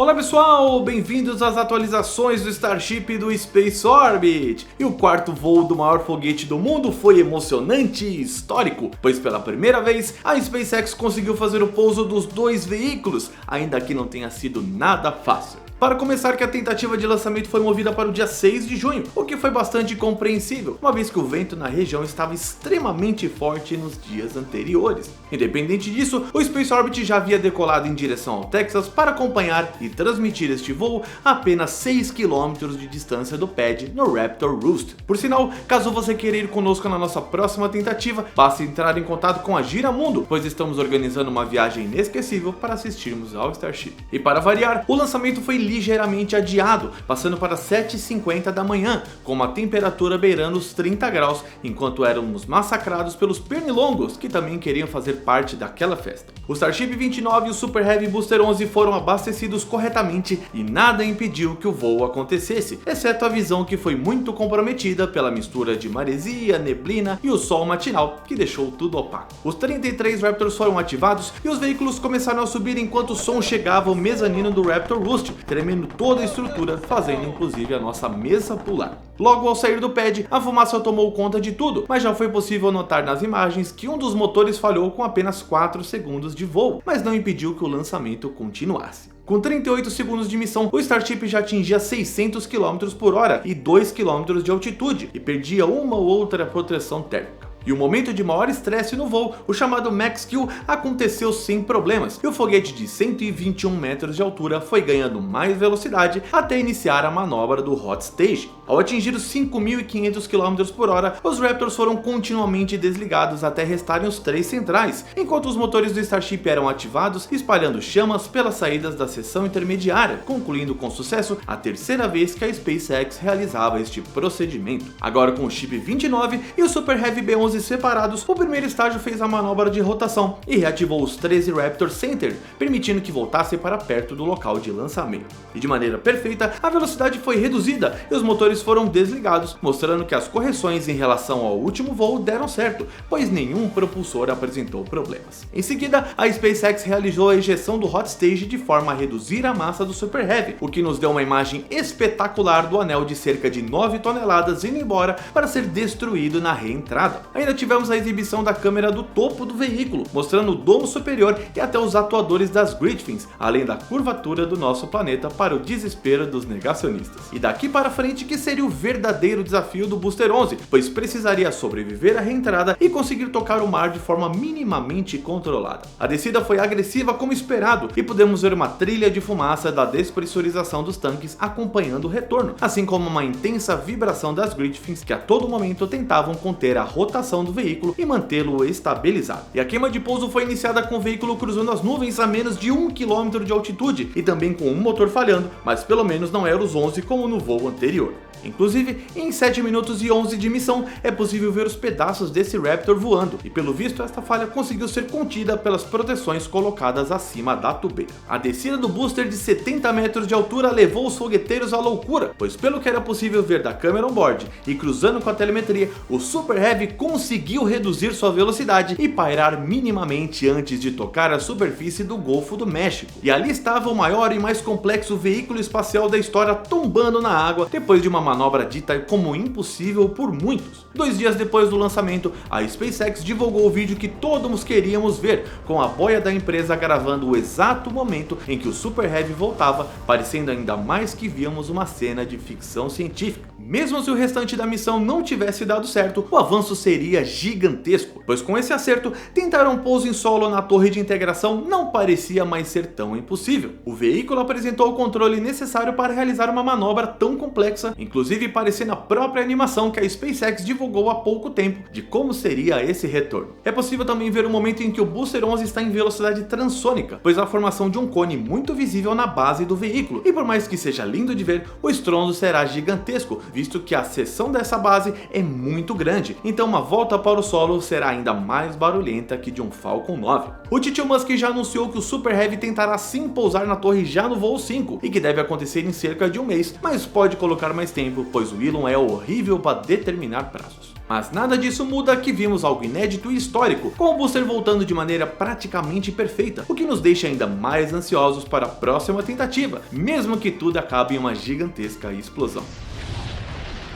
Olá pessoal, bem-vindos às atualizações do Starship do Space Orbit. E o quarto voo do maior foguete do mundo foi emocionante e histórico, pois pela primeira vez a SpaceX conseguiu fazer o pouso dos dois veículos, ainda que não tenha sido nada fácil. Para começar, que a tentativa de lançamento foi movida para o dia 6 de junho, o que foi bastante compreensível, uma vez que o vento na região estava extremamente forte nos dias anteriores. Independente disso, o Space Orbit já havia decolado em direção ao Texas para acompanhar e transmitir este voo a apenas 6 km de distância do pad no Raptor Roost. Por sinal, caso você queira ir conosco na nossa próxima tentativa, basta entrar em contato com a Giramundo, pois estamos organizando uma viagem inesquecível para assistirmos ao Starship. E para variar, o lançamento foi ligeiramente adiado, passando para 7h50 da manhã, com uma temperatura beirando os 30 graus, enquanto éramos massacrados pelos pernilongos, que também queriam fazer parte daquela festa. O Starship 29 e o Super Heavy Booster 11 foram abastecidos corretamente e nada impediu que o voo acontecesse, exceto a visão, que foi muito comprometida pela mistura de maresia, neblina e o sol matinal, que deixou tudo opaco. Os 33 Raptors foram ativados e os veículos começaram a subir enquanto o som chegava ao mezanino do Raptor Roost, tremendo toda a estrutura, fazendo inclusive a nossa mesa pular. Logo ao sair do pad, a fumaça tomou conta de tudo, mas já foi possível notar nas imagens que um dos motores falhou com apenas 4 segundos de voo, mas não impediu que o lançamento continuasse. Com 38 segundos de missão, o Starship já atingia 600 km por hora e 2 km de altitude, e perdia uma ou outra proteção térmica. E o momento de maior estresse no voo, o chamado Max Q, aconteceu sem problemas, e o foguete de 121 metros de altura foi ganhando mais velocidade até iniciar a manobra do Hot Stage. Ao atingir os 5.500 km por hora, os Raptors foram continuamente desligados até restarem os 3 centrais, enquanto os motores do Starship eram ativados, espalhando chamas pelas saídas da seção intermediária, concluindo com sucesso a terceira vez que a SpaceX realizava este procedimento. Agora, com o Chip 29 e o Super Heavy B11 separados, o primeiro estágio fez a manobra de rotação e reativou os 13 Raptor Center, permitindo que voltassem para perto do local de lançamento. E de maneira perfeita, a velocidade foi reduzida e os motores foram desligados, mostrando que as correções em relação ao último voo deram certo, pois nenhum propulsor apresentou problemas. Em seguida, a SpaceX realizou a ejeção do Hot Stage de forma a reduzir a massa do Super Heavy, o que nos deu uma imagem espetacular do anel de cerca de 9 toneladas indo embora para ser destruído na reentrada. Ainda tivemos a exibição da câmera do topo do veículo, mostrando o domo superior e até os atuadores das Griffins, além da curvatura do nosso planeta, para o desespero dos negacionistas. E daqui para frente que seria o verdadeiro desafio do Booster 11, pois precisaria sobreviver à reentrada e conseguir tocar o mar de forma minimamente controlada. A descida foi agressiva como esperado, e pudemos ver uma trilha de fumaça da despressurização dos tanques acompanhando o retorno, assim como uma intensa vibração das Griffins, que a todo momento tentavam conter a rotação do veículo e mantê-lo estabilizado. E a queima de pouso foi iniciada com o veículo cruzando as nuvens a menos de 1 km de altitude e também com um motor falhando, mas pelo menos não era os 11 como no voo anterior. Inclusive, em 7 minutos e 11 de missão, é possível ver os pedaços desse Raptor voando, e pelo visto esta falha conseguiu ser contida pelas proteções colocadas acima da tubeira. A descida do booster de 70 metros de altura levou os fogueteiros à loucura, pois pelo que era possível ver da câmera on-board e cruzando com a telemetria, o Super Heavy conseguiu reduzir sua velocidade e pairar minimamente antes de tocar a superfície do Golfo do México. E ali estava o maior e mais complexo veículo espacial da história tombando na água, depois de uma manobra dita como impossível por muitos. 2 dias depois do lançamento, a SpaceX divulgou o vídeo que todos queríamos ver, com a boia da empresa gravando o exato momento em que o Super Heavy voltava, parecendo ainda mais que víamos uma cena de ficção científica. Mesmo se o restante da missão não tivesse dado certo, o avanço seria gigantesco, pois com esse acerto, tentar um pouso em solo na torre de integração não parecia mais ser tão impossível. O veículo apresentou o controle necessário para realizar uma manobra tão complexa, inclusive parecendo a própria animação que a SpaceX divulgou há pouco tempo de como seria esse retorno. É possível também ver o momento em que o Booster 11 está em velocidade transônica, pois há a formação de um cone muito visível na base do veículo, e por mais que seja lindo de ver, o estrondo será gigantesco, visto que a seção dessa base é muito grande, então uma volta para o solo será ainda mais barulhenta que de um Falcon 9. O Tio Musk já anunciou que o Super Heavy tentará sim pousar na torre já no voo 5, e que deve acontecer em cerca de um mês, mas pode colocar mais tempo tempo, pois o Elon é horrível para determinar prazos. Mas nada disso muda que vimos algo inédito e histórico, com o booster voltando de maneira praticamente perfeita, o que nos deixa ainda mais ansiosos para a próxima tentativa, mesmo que tudo acabe em uma gigantesca explosão.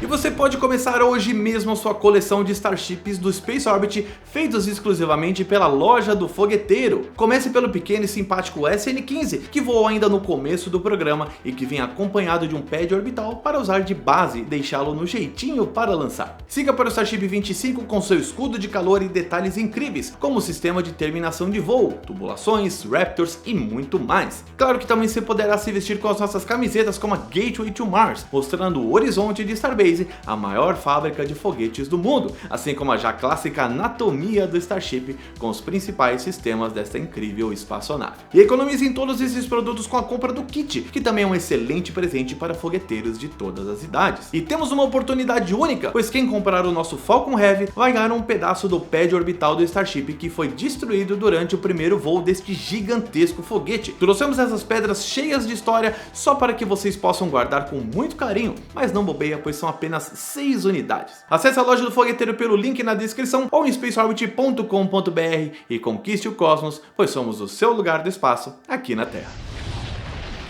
E você pode começar hoje mesmo a sua coleção de Starships do Space Orbit feitos exclusivamente pela loja do fogueteiro. Comece pelo pequeno e simpático SN15, que voou ainda no começo do programa e que vem acompanhado de um pad orbital para usar de base e deixá-lo no jeitinho para lançar. Siga para o Starship 25 com seu escudo de calor e detalhes incríveis, como o sistema de terminação de voo, tubulações, Raptors e muito mais. Claro que também você poderá se vestir com as nossas camisetas como a Gateway to Mars, mostrando o horizonte de Starbase, a maior fábrica de foguetes do mundo, assim como a já clássica anatomia do Starship com os principais sistemas desta incrível espaçonave. E economize em todos esses produtos com a compra do kit, que também é um excelente presente para fogueteiros de todas as idades. E temos uma oportunidade única, pois quem comprar o nosso Falcon Heavy vai ganhar um pedaço do pad orbital do Starship que foi destruído durante o primeiro voo deste gigantesco foguete. Trouxemos essas pedras cheias de história só para que vocês possam guardar com muito carinho, mas não bobeia, pois são apenas 6 unidades. Acesse a loja do fogueteiro pelo link na descrição ou em spaceorbit.com.br e conquiste o cosmos, pois somos o seu lugar do espaço aqui na Terra.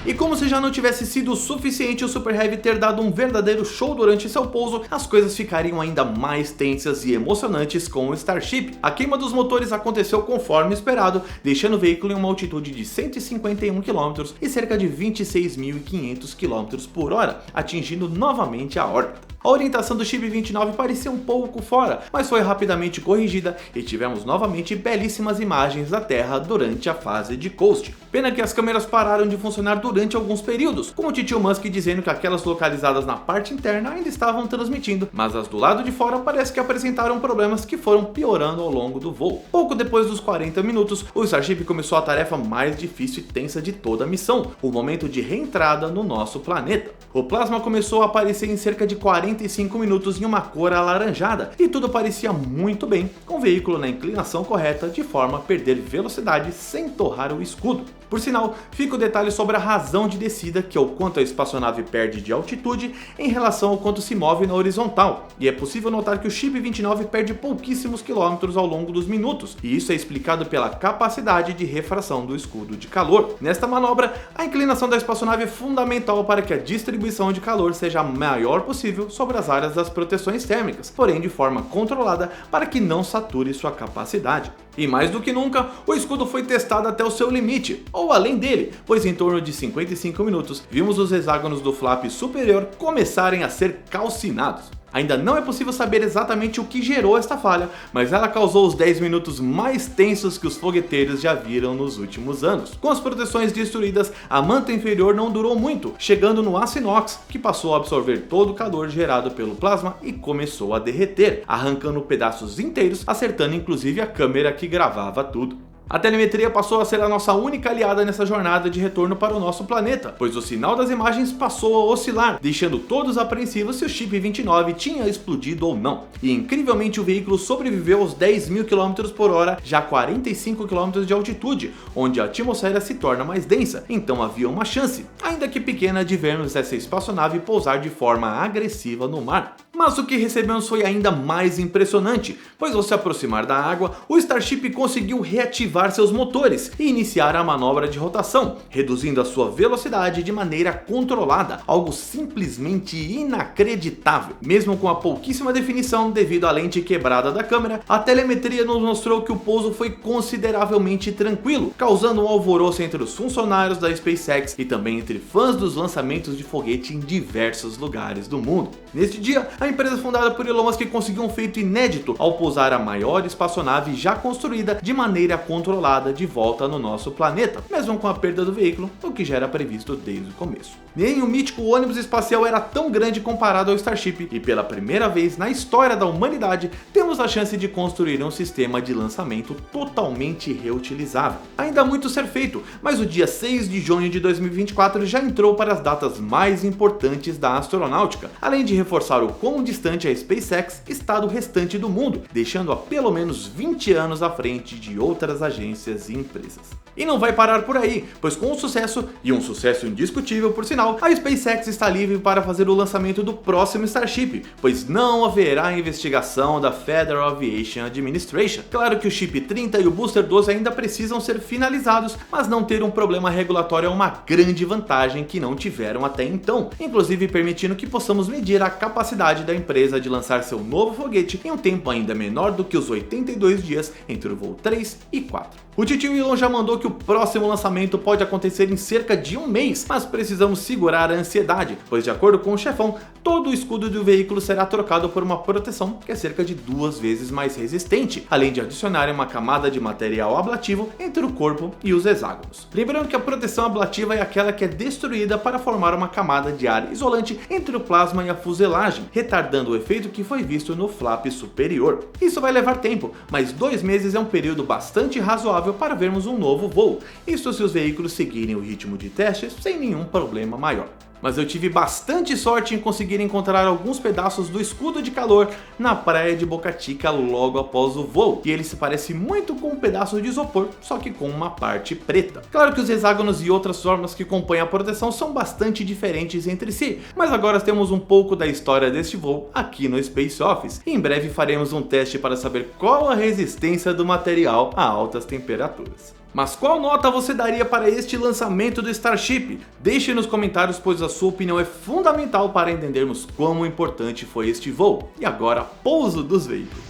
E como se já não tivesse sido suficiente o Super Heavy ter dado um verdadeiro show durante seu pouso, as coisas ficariam ainda mais tensas e emocionantes com o Starship. A queima dos motores aconteceu conforme esperado, deixando o veículo em uma altitude de 151 km e cerca de 26.500 km por hora, atingindo novamente a órbita. A orientação do Chip 29 parecia um pouco fora, mas foi rapidamente corrigida e tivemos novamente belíssimas imagens da Terra durante a fase de coast. Pena que as câmeras pararam de funcionar durante alguns períodos, com o Tio Musk dizendo que aquelas localizadas na parte interna ainda estavam transmitindo, mas as do lado de fora parece que apresentaram problemas que foram piorando ao longo do voo. Pouco depois dos 40 minutos, o Starship começou a tarefa mais difícil e tensa de toda a missão, o momento de reentrada no nosso planeta. O plasma começou a aparecer em cerca de 45 minutos em uma cor alaranjada, e tudo parecia muito bem, com o veículo na inclinação correta de forma a perder velocidade sem torrar o escudo. Por sinal, fica o detalhe sobre a razão de descida, que é o quanto a espaçonave perde de altitude em relação ao quanto se move na horizontal, e é possível notar que o Chip 29 perde pouquíssimos quilômetros ao longo dos minutos, e isso é explicado pela capacidade de refração do escudo de calor. Nesta manobra, a inclinação da espaçonave é fundamental para que a distribuição de calor seja a maior possível sobre as áreas das proteções térmicas, porém de forma controlada para que não sature sua capacidade. E mais do que nunca, o escudo foi testado até o seu limite, ou além dele, pois em torno de 55 minutos vimos os hexágonos do flap superior começarem a ser calcinados. Ainda não é possível saber exatamente o que gerou esta falha, mas ela causou os 10 minutos mais tensos que os fogueteiros já viram nos últimos anos. Com as proteções destruídas, a manta inferior não durou muito, chegando no aço inox, que passou a absorver todo o calor gerado pelo plasma e começou a derreter, arrancando pedaços inteiros, acertando inclusive a câmera que gravava tudo. A telemetria passou a ser a nossa única aliada nessa jornada de retorno para o nosso planeta, pois o sinal das imagens passou a oscilar, deixando todos apreensivos se o Chip 29 tinha explodido ou não. E incrivelmente o veículo sobreviveu aos 10.000 km por hora, já a 45 km de altitude, onde a atmosfera se torna mais densa, então havia uma chance, ainda que pequena, de vermos essa espaçonave pousar de forma agressiva no mar. Mas o que recebemos foi ainda mais impressionante, pois ao se aproximar da água, o Starship conseguiu reativar seus motores e iniciar a manobra de rotação, reduzindo a sua velocidade de maneira controlada, algo simplesmente inacreditável. Mesmo com a pouquíssima definição devido à lente quebrada da câmera, a telemetria nos mostrou que o pouso foi consideravelmente tranquilo, causando um alvoroço entre os funcionários da SpaceX e também entre fãs dos lançamentos de foguete em diversos lugares do mundo. Neste dia, a empresa fundada por Elon Musk conseguiu um feito inédito ao pousar a maior espaçonave já construída de maneira controlada de volta no nosso planeta, mesmo com a perda do veículo, o que já era previsto desde o começo. Nem o mítico ônibus espacial era tão grande comparado ao Starship, e pela primeira vez na história da humanidade temos a chance de construir um sistema de lançamento totalmente reutilizável. Ainda há muito a ser feito, mas o dia 6 de junho de 2024 já entrou para as datas mais importantes da astronáutica, além de reforçar o quão quão distante a SpaceX está do restante do mundo, deixando-a pelo menos 20 anos à frente de outras agências e empresas. E não vai parar por aí, pois com o sucesso, e um sucesso indiscutível por sinal, a SpaceX está livre para fazer o lançamento do próximo Starship, pois não haverá investigação da Federal Aviation Administration. Claro que o Chip 30 e o Booster 12 ainda precisam ser finalizados, mas não ter um problema regulatório é uma grande vantagem que não tiveram até então, inclusive permitindo que possamos medir a capacidade da empresa de lançar seu novo foguete em um tempo ainda menor do que os 82 dias entre o voo 3 e 4. O titio Elon já mandou que o próximo lançamento pode acontecer em cerca de um mês, mas precisamos segurar a ansiedade, pois de acordo com o chefão, todo o escudo do veículo será trocado por uma proteção que é cerca de 2 vezes mais resistente, além de adicionar uma camada de material ablativo entre o corpo e os hexágonos. Lembrando que a proteção ablativa é aquela que é destruída para formar uma camada de ar isolante entre o plasma e a fuselagem, retardando o efeito que foi visto no flap superior. Isso vai levar tempo, mas 2 meses é um período bastante razoável para vermos um novo voo, isso se os veículos seguirem o ritmo de testes sem nenhum problema maior. Mas eu tive bastante sorte em conseguir encontrar alguns pedaços do escudo de calor na praia de Boca Chica logo após o voo, e ele se parece muito com um pedaço de isopor, só que com uma parte preta. Claro que os hexágonos e outras formas que compõem a proteção são bastante diferentes entre si, mas agora temos um pouco da história deste voo aqui no Space Office, e em breve faremos um teste para saber qual a resistência do material a altas temperaturas. Mas qual nota você daria para este lançamento do Starship? Deixe nos comentários, pois a sua opinião é fundamental para entendermos quão importante foi este voo. E agora, pouso dos veículos.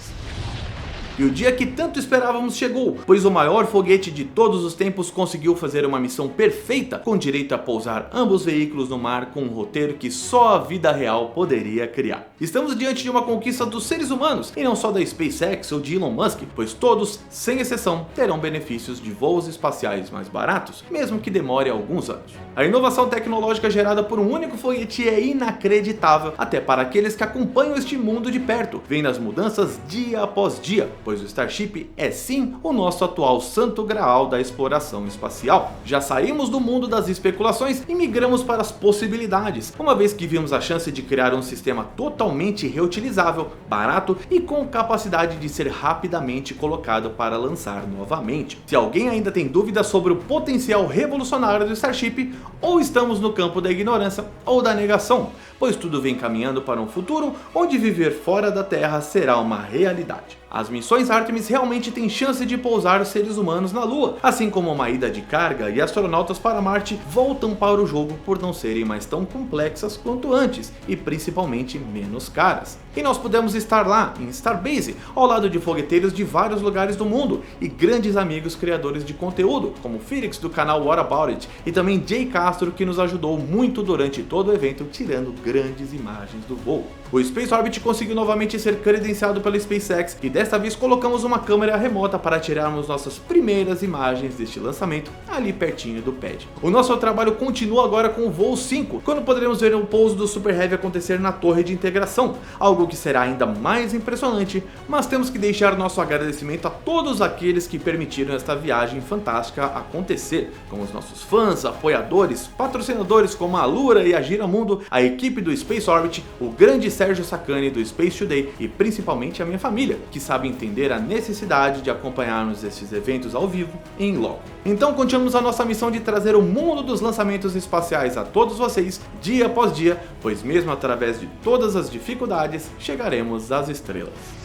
E o dia que tanto esperávamos chegou, pois o maior foguete de todos os tempos conseguiu fazer uma missão perfeita, com direito a pousar ambos os veículos no mar com um roteiro que só a vida real poderia criar. Estamos diante de uma conquista dos seres humanos, e não só da SpaceX ou de Elon Musk, pois todos, sem exceção, terão benefícios de voos espaciais mais baratos, mesmo que demore alguns anos. A inovação tecnológica gerada por um único foguete é inacreditável, até para aqueles que acompanham este mundo de perto, vendo as mudanças dia após dia, pois o Starship é sim o nosso atual santo graal da exploração espacial. Já saímos do mundo das especulações e migramos para as possibilidades, uma vez que vimos a chance de criar um sistema totalmente reutilizável, barato e com capacidade de ser rapidamente colocado para lançar novamente. Se alguém ainda tem dúvidas sobre o potencial revolucionário do Starship, ou estamos no campo da ignorância ou da negação, pois tudo vem caminhando para um futuro onde viver fora da Terra será uma realidade. As missões Artemis realmente têm chance de pousar os seres humanos na Lua, assim como uma ida de carga e astronautas para Marte voltam para o jogo por não serem mais tão complexas quanto antes e principalmente menos caras. E nós pudemos estar lá, em Starbase, ao lado de fogueteiros de vários lugares do mundo e grandes amigos criadores de conteúdo, como Felix do canal What About It e também Jay Castro, que nos ajudou muito durante todo o evento tirando grandes imagens do voo. O Space Orbit conseguiu novamente ser credenciado pela SpaceX e desta vez colocamos uma câmera remota para tirarmos nossas primeiras imagens deste lançamento ali pertinho do pad. O nosso trabalho continua agora com o voo 5, quando poderemos ver o pouso do Super Heavy acontecer na torre de integração, algo que será ainda mais impressionante, mas temos que deixar nosso agradecimento a todos aqueles que permitiram esta viagem fantástica acontecer, como os nossos fãs, apoiadores, patrocinadores como a Alura e a Giramundo, a equipe do Space Orbit, o grande Sérgio Sacani do Space Today e principalmente a minha família, que sabe entender a necessidade de acompanharmos estes eventos ao vivo e em loco. Então continuamos a nossa missão de trazer o mundo dos lançamentos espaciais a todos vocês, dia após dia, pois mesmo através de todas as dificuldades, chegaremos às estrelas.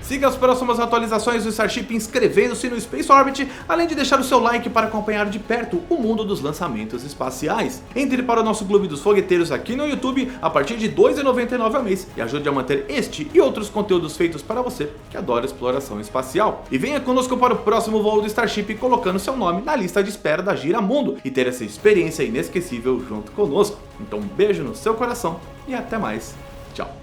Siga as próximas atualizações do Starship inscrevendo-se no Space Orbit, além de deixar o seu like para acompanhar de perto o mundo dos lançamentos espaciais. Entre para o nosso clube dos fogueteiros aqui no YouTube a partir de R$ 2,99 ao mês e ajude a manter este e outros conteúdos feitos para você que adora exploração espacial. E venha conosco para o próximo voo do Starship colocando seu nome na lista de espera da Giramundo e ter essa experiência inesquecível junto conosco. Então um beijo no seu coração e até mais. Tchau.